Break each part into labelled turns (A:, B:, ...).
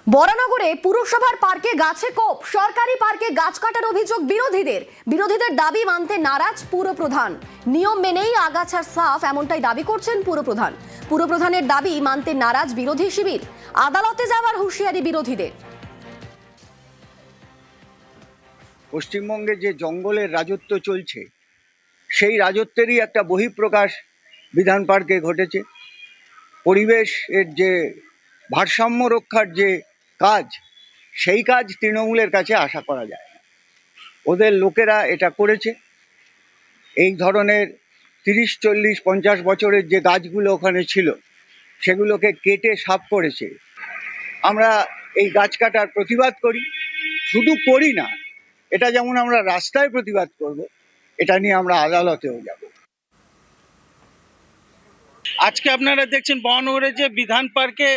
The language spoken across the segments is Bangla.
A: বরানগরে পুরসভার পার্কে গাছে কোপ, সরকারি পার্কে গাছ কাটার অভিযোগ বিরোধীদের দাবি মানতে নারাজ পুরপ্রধান। নিয়ম মেনেই আগাছা সাফ, এমনটাই দাবি করছেন পুরপ্রধানের দাবি মানতে নারাজ বিরোধী শিবির। আদালতে যাওয়ার হুঁশিয়ারি বিরোধীদের।
B: পশ্চিমবঙ্গে যে জঙ্গলের রাজত্ব চলছে, সেই রাজত্বেরই একটা বহিঃপ্রকাশ বিধান পার্কে ঘটেছে। পরিবেশের যে ভারসাম্য রক্ষার যে কাজ, সেই কাজ তৃণমূলের কাছে আশা করা যায় না। ওদের লোকেরা এটা করেছে। এই ধরনের 30-40-50 বছরের যে গাছগুলো ওখানে ছিল, সেগুলোকে কেটে সাফ করেছে। আমরা এই গাছ কাটার প্রতিবাদ করি, শুধু করি না, এটা যেমন আমরা রাস্তায় প্রতিবাদ করব, এটা নিয়ে আমরা আদালতেও যাব।
C: আজকে আপনারা দেখছেন বরানগরে যে বিধান পার্কে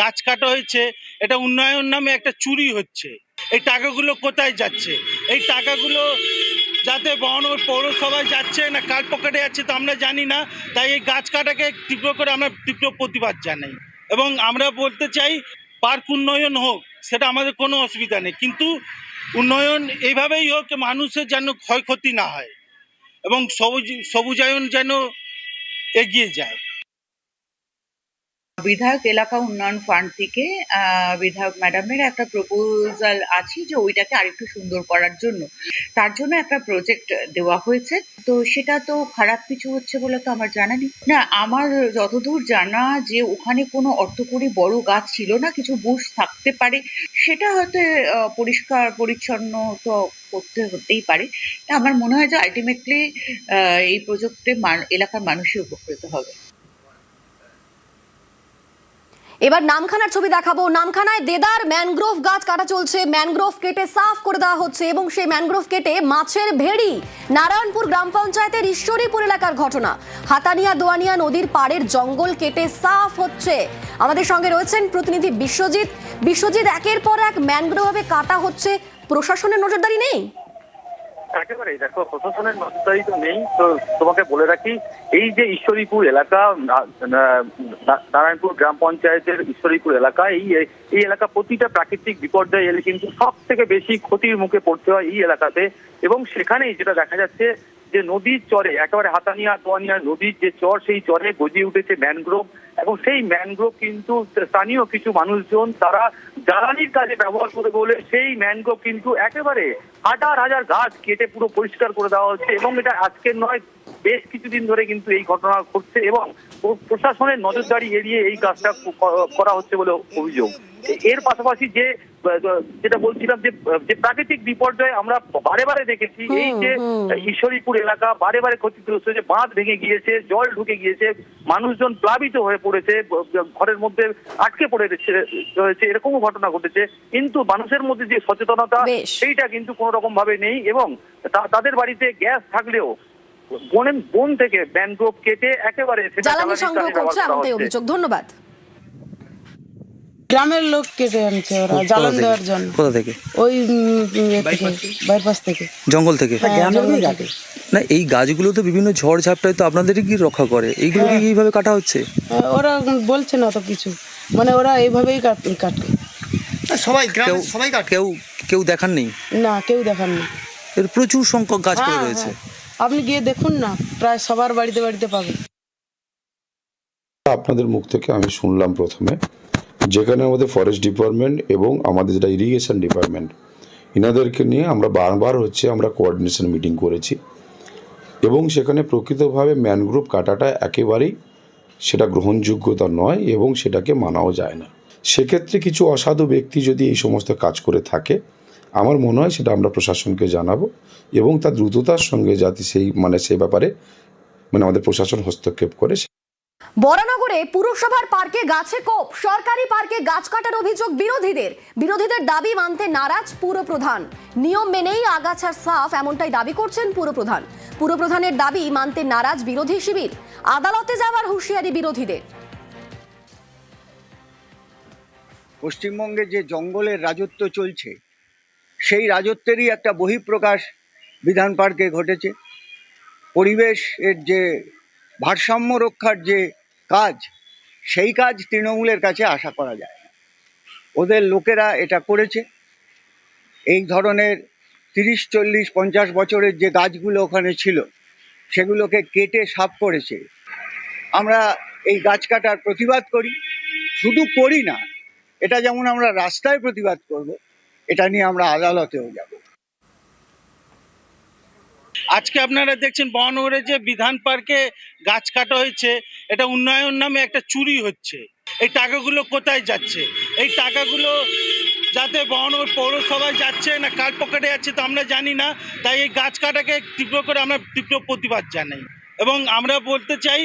C: গাছ কাটা হয়েছে, এটা উন্নয়ন নামে একটা চুরি হচ্ছে। এই টাকাগুলো কোথায় যাচ্ছে? এই টাকাগুলো যাতে বরানগর পৌরসভায় যাচ্ছে না কার পকেটে যাচ্ছে তা আমরা জানি না। তাই এই গাছ কাটাকে তীব্র করে আমরা তীব্র প্রতিবাদ জানাই এবং আমরা বলতে চাই পার্ক উন্নয়ন হোক, সেটা আমাদের কোনো অসুবিধা নেই, কিন্তু উন্নয়ন এইভাবেই হোক মানুষের যেন ক্ষয়ক্ষতি না হয় এবং সবুজায়ন যেন এগিয়ে যায়।
D: বিধায়ক এলাকা উন্নয়ন ফান্ড থেকে বিধায়ক ম্যাডামের একটা প্রপোজাল আছে যে ওইটাকে আরেকটু সুন্দর করার জন্য, তার জন্য একটা প্রজেক্ট দেওয়া হয়েছে। তো সেটা তো খারাপ কিছু হচ্ছে বলে তো আমার জানা নেই। না, আমার যতদূর জানা যে ওখানে কোনো অর্থকরী বড় গাছ ছিল না, কিছু বুশ থাকতে পারে, সেটা হয়তো পরিষ্কার পরিচ্ছন্ন তো করতে হতেই পারে। আমার মনে হয় যে আলটিমেটলি এই প্রজেক্টে এলাকার মানুষই উপকৃত হবে।
A: এবার নামখানার ছবি দেখাবো। নামখানায় দেদার ম্যানগ্রোভ গাছ কাটা চলছে, ম্যানগ্রোভ কেটে সাফ করে দেওয়া হচ্ছে এবং সেই ম্যানগ্রোভ কেটে মাছের ভেড়ি। নারায়ণপুর গ্রাম পঞ্চায়েতের ঈশ্বরীপুর এলাকার ঘটনা। হাতানিয়া দোয়ানিয়া নদীর পাড়ের জঙ্গল কেটে সাফ হচ্ছে। আমাদের সঙ্গে রয়েছেন প্রতিনিধি বিশ্বজিৎ। একের পর এক ম্যানগ্রোভে কাটা হচ্ছে, প্রশাসনের নজরদারি নেই?
E: একেবারেই দেখো, প্রশাসনের নজরদারি তো নেই। তো তোমাকে বলে রাখি, এই যে ঈশ্বরীপুর এলাকা, নারায়ণপুর গ্রাম পঞ্চায়েতের ঈশ্বরীপুর এলাকা, এই এলাকা প্রতিটা প্রাকৃতিক বিপর্যয় এলে কিন্তু সব থেকে বেশি ক্ষতির মুখে পড়তে হয় এই এলাকাতে। এবং সেখানেই যেটা দেখা যাচ্ছে যে নদীর চরে, একেবারে হাতানিয়া দোয়ানিয়া নদীর যে চর, সেই চরে গজিয়ে উঠেছে ম্যানগ্রোভ। এবং সেই ম্যানগ্রোভ কিন্তু স্থানীয় কিছু মানুষজন তারা জ্বালানির কাজে ব্যবহার করে বলে সেই ম্যানগ্রোভ কিন্তু একেবারে হাজার হাজার গাছ কেটে পুরো পরিষ্কার করে দেওয়া হচ্ছে। এবং এটা আজকের নয়, বেশ কিছুদিন ধরে কিন্তু এই ঘটনা ঘটছে এবং প্রশাসনের নজরদারি এড়িয়ে এই কাজটা করা হচ্ছে বলে অভিযোগ। এর পাশাপাশি যেটা বলছিলাম যে প্রাকৃতিক বিপর্যয় আমরা বারে বারে দেখেছি, এই যে ঈশ্বরীপুর এলাকা বারে বারে ক্ষতিগ্রস্ত হয়েছে, বাঁধ ভেঙে গিয়েছে, জল ঢুকে গিয়েছে, মানুষজন প্লাবিত হয়ে পড়েছে, ঘরের মধ্যে আটকে পড়ে রয়েছে, এরকমও ঘটনা ঘটেছে। কিন্তু মানুষের মধ্যে যে সচেতনতা, সেইটা কিন্তু কোনো রকম ভাবে নেই। এবং তাদের বাড়িতে গ্যাস থাকলেও বন থেকে ম্যানগ্রোভ কেটে একেবারে
A: জ্বালানি সংগ্রহ করছে এমনটাই অভিযোগ। ধন্যবাদ।
F: গ্রামের লোক কেটে আনছে ওরা জ্বালান দেওয়ার জন্য।
G: কোথা থেকে?
F: ওই বাইপাস থেকে,
G: জঙ্গল থেকে। না, এই গাছগুলো তো বিভিন্ন ঝড় ঝাপটায় তো আপনাদেরই কি রক্ষা করে, এইগুলো কি এইভাবে কাটা হচ্ছে?
F: ওরা বলছে না তো কিছু, মানে ওরা এইভাবেই কাটে।
G: সবাই কেউ দেখান নেই?
F: না, কেউ দেখান নেই।
G: এর প্রচুর সংখ্যক গাছ পড়ে রয়েছে।
F: আপনি গিয়ে দেখুন না, প্রায় সবার বাড়িতে বাড়িতে পাবেন।
H: আপনাদের মুখ থেকে আমি শুনলাম প্রথমে, যেখানে আমাদের ফরেস্ট ডিপার্টমেন্ট এবং আমাদের যেটা ইরিগেশন ডিপার্টমেন্ট, ইনাদেরকে নিয়ে আমরা বারবার আমরা কোঅর্ডিনেশন মিটিং করেছি এবং সেখানে প্রকৃতভাবে ম্যানগ্রোভ কাটাটা একেবারেই সেটা গ্রহণযোগ্যতা নয় এবং সেটাকে মানাও যায় না। সেক্ষেত্রে কিছু অসাধু ব্যক্তি যদি এই সমস্ত কাজ করে থাকে, আমার মনে হয় সেটা আমরা প্রশাসনকে জানাবো এবং তার দ্রুততার সঙ্গে যাতে সে ব্যাপারে আমাদের প্রশাসন হস্তক্ষেপ করে।
A: বরানগরে পুরসভার পার্কে গাছে কোপ, সরকারি পার্কে গাছ কাটার অভিযোগ বিরোধীদের দাবি মানতে নারাজ পুরপ্রধান। নিয়ম মেনেই আগাছা সাফ, এমনটাই দাবি করছেন পুরপ্রধানের দাবি মানতে নারাজ বিরোধী শিবির। আদালতে যাওয়ার হুঁশিয়ারি বিরোধীদের।
B: পশ্চিমবঙ্গে যে জঙ্গলের রাজত্ব চলছে, সেই রাজত্বেরই একটা বহিঃপ্রকাশ বিধান পার্কে ঘটেছে। পরিবেশের যে ভারসাম্য রক্ষার যে কাজ, সেই কাজ তৃণমূলের কাছে আশা করা যায় না। ওদের লোকেরা এটা করেছে। এই ধরনের 30, 40, 50 বছরের যে গাছগুলো ওখানে ছিল সেগুলোকে কেটে সাফ করেছে। আমরা এই গাছ কাটার প্রতিবাদ করি, শুধু করি না, এটা যেমন আমরা রাস্তায় প্রতিবাদ করব, এটা নিয়ে আমরা আদালতেও যাব।
C: আজকে আপনারা দেখছেন বহনগরে যে বিধান পার্কে গাছ কাটা হয়েছে, এটা উন্নয়ন নামে একটা চুরি হচ্ছে। এই টাকাগুলো কোথায় যাচ্ছে? এই টাকাগুলো যাতে বহনগর পৌরসভায় যাচ্ছে না কার পকেটে যাচ্ছে তো আমরা জানি না। তাই এই গাছ কাটাকে তীব্র করে আমরা তীব্র প্রতিবাদ জানাই এবং আমরা বলতে চাই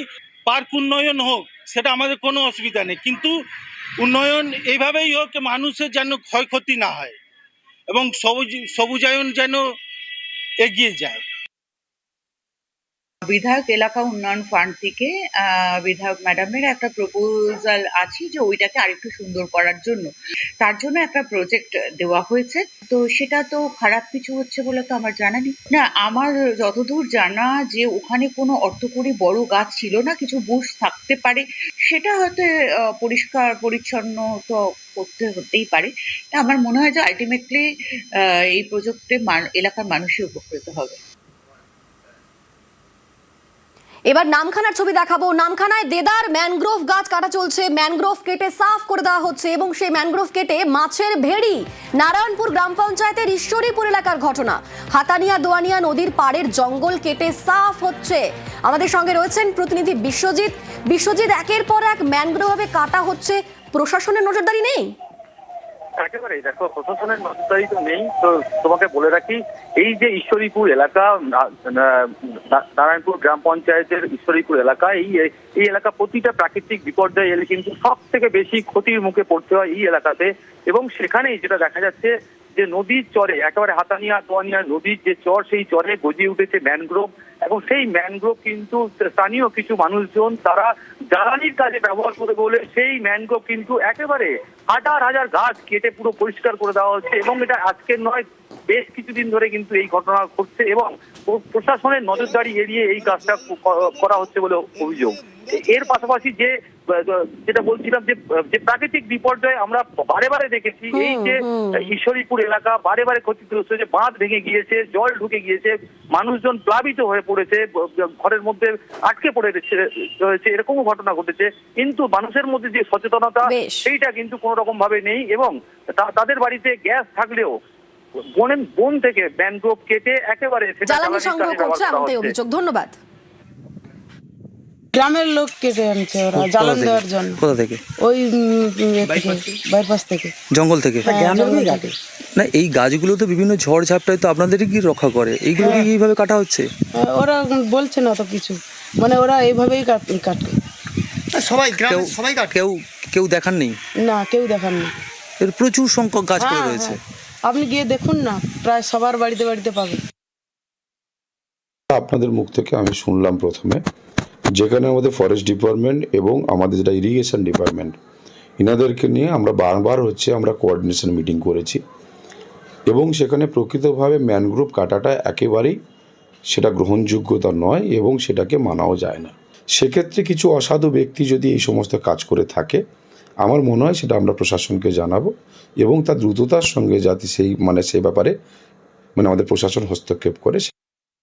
C: পার্ক উন্নয়ন হোক, সেটা আমাদের কোনো অসুবিধা নেই, কিন্তু উন্নয়ন এইভাবেই হোক মানুষের যেন ক্ষয়ক্ষতি না হয় এবং সবুজায়ন যেন এগিয়ে যায়।
D: বিধায়ক এলাকা উন্নয়ন ফান্ড থেকে বিধায়ক ম্যাডামের একটা প্রপোজাল আছে যে ওইটাকে আরেকটু সুন্দর করার জন্য, তার জন্য একটা প্রজেক্ট দেওয়া হয়েছে। তো সেটা তো খারাপ কিছু হচ্ছে বলে তো আমার জানা নেই। না, আমার যতদূর জানা যে ওখানে কোনো অর্থকরী বড় গাছ ছিল না, কিছু বুশ থাকতে পারে, সেটা হয়তো পরিষ্কার পরিচ্ছন্ন তো হতেই পারে। আমার মনে হয় যে আলটিমেটলি এই প্রজেক্টে এলাকার মানুষই উপকৃত হবে।
A: এবার নামখানার ছবি দেখাবো। নামখানায় দেদার ম্যানগ্রোভ গাছ কাটা চলছে, ম্যানগ্রোভ কেটে সাফ করে দেওয়া হচ্ছে এবং সেই ম্যানগ্রোভ কেটে মাছের ভেড়ি। নারায়ণপুর গ্রাম পঞ্চায়েতের ঈশ্বরীপুর এলাকার ঘটনা। হাতানিয়া দোয়ানিয়া নদীর পাড়ের জঙ্গল কেটে সাফ হচ্ছে। আমাদের সঙ্গে রয়েছেন প্রতিনিধি বিশ্বজিৎ। বিশ্বজিৎ, একের পর এক ম্যানগ্রোভ কাটা হচ্ছে, প্রশাসনের নজরদারি নেই?
E: একেবারেই দেখো, প্রশাসনের নজরদারি তো নেই। তো তোমাকে বলে রাখি, এই যে ঈশ্বরীপুর এলাকা, নারায়ণপুর গ্রাম পঞ্চায়েতের ঈশ্বরীপুর এলাকা, এই এলাকা প্রতিটা প্রাকৃতিক বিপর্যয় এলে কিন্তু সব থেকে বেশি ক্ষতির মুখে পড়তে হয় এই এলাকাতে। এবং সেখানেই যেটা দেখা যাচ্ছে যে নদীর চরে, একেবারে হাতানিয়া দোয়ানিয়া নদীর যে চর, সেই চরে গজিয়ে উঠেছে ম্যানগ্রোভ। এবং সেই ম্যানগ্রোভ কিন্তু স্থানীয় কিছু মানুষজন তারা জ্বালানির কাজে ব্যবহার করে বলে সেই ম্যানগ্রোভ কিন্তু একেবারে হাজার হাজার গাছ কেটে পুরো পরিষ্কার করে দেওয়া হচ্ছে। এবং এটা আজকের নয়, বেশ কিছুদিন ধরে কিন্তু এই ঘটনা ঘটছে এবং প্রশাসনের নজরদারি এড়িয়ে এই কাজটা করা হচ্ছে বলে অভিযোগ। এর পাশাপাশি যেটা বলছিলাম যে প্রাকৃতিক বিপর্যয় আমরা বারে বারে দেখেছি, এই যে ঈশ্বরীপুর এলাকা বারে বারে ক্ষতিগ্রস্ত হয়েছে, বাঁধ ভেঙে গিয়েছে, জল ঢুকে গিয়েছে, মানুষজন প্লাবিত হয়ে পড়েছে, ঘরের মধ্যে আটকে পড়ে রয়েছে, এরকমও ঘটনা ঘটেছে। কিন্তু মানুষের মধ্যে যে সচেতনতা, সেইটা কিন্তু কোনো রকম ভাবে নেই। এবং তাদের বাড়িতে গ্যাস থাকলেও বন থেকে ম্যানগ্রোভ কেটে একেবারে
A: জ্বালানি সংগ্রহ করছে এমনটাই অভিযোগ। ধন্যবাদ।
F: গ্রামের লোক কেটে আনছে ওরা জ্বালান দেওয়ার জন্য।
G: কোথা থেকে?
F: ওই বাইপাস থেকে,
G: জঙ্গল থেকে।
F: জঙ্গল থেকে।
G: না, এই গাছগুলো তো বিভিন্ন ঝড় ঝাপটায় তো আপনাদেরই কি রক্ষা করে, এইগুলো কি এইভাবে কাটা হচ্ছে?
F: ওরা বলছে না তো কিছু, মানে ওরা এইভাবেই কাটে।
I: সবাই কাটে।
G: কেউ দেখান নেই?
F: না, কেউ দেখান না।
G: এর প্রচুর সংখ্যক গাছ পড়ে রয়েছে।
F: আপনি গিয়ে দেখুন না, প্রায় সবার বাড়িতে বাড়িতে পাবেন।
H: আপনাদের মুখ থেকে আমি শুনলাম প্রথমে, যেখানে আমাদের ফরেস্ট ডিপার্টমেন্ট এবং আমাদের যেটা ইরিগেশন ডিপার্টমেন্ট, ইনাদেরকে নিয়ে আমরা বারবার আমরা কোঅর্ডিনেশন মিটিং করেছি এবং সেখানে প্রকৃতভাবে ম্যানগ্রোভ কাটাটা একেবারেই সেটা গ্রহণযোগ্যতা নয় এবং সেটাকে মানাও যায় না। সেক্ষেত্রে কিছু অসাধু ব্যক্তি যদি এই সমস্ত কাজ করে থাকে, আমার মনে হয় সেটা আমরা প্রশাসনকে জানাবো এবং তার দ্রুততার সঙ্গে যাতে সেই ব্যাপারে আমাদের প্রশাসন হস্তক্ষেপ করে।